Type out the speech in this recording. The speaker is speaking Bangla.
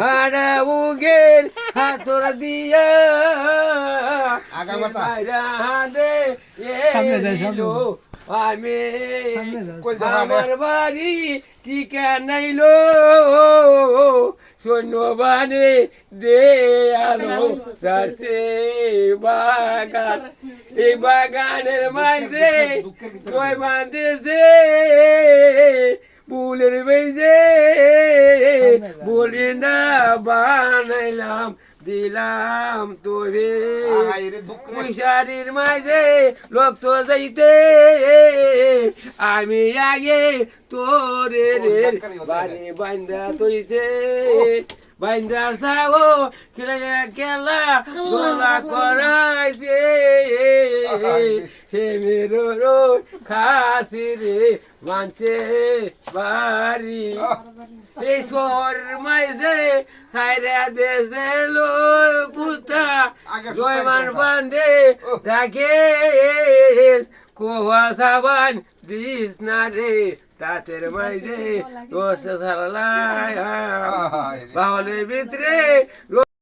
হাড়া উগের হাতর দিয়া দে এলো আমি আমার বাড়ি ঠিকানাইলো সৈন্যবানে দে আলো সারছে বাগান এই বাগানের মাঝে কয় বাঁধেছে ফুলের বেজে বলি না বানাইলাম দিলাম তোরে পয়সারির মাঝে রক্ত যাইতে আমি আগে তোরে রে বাড়ি বান্ধা তৈছে বান্ধা সাও খেলা গোলা করাইছে হে মেরো খাসি রে মানছে বাড়ি এই তোর মাঝে সাইরা দেশে লোর পুতা জয়মান বান্ধে তাকে কোয়া সাবান দিস না রে তাতের মাঝে রস সারালাই বাহলের ভিতরে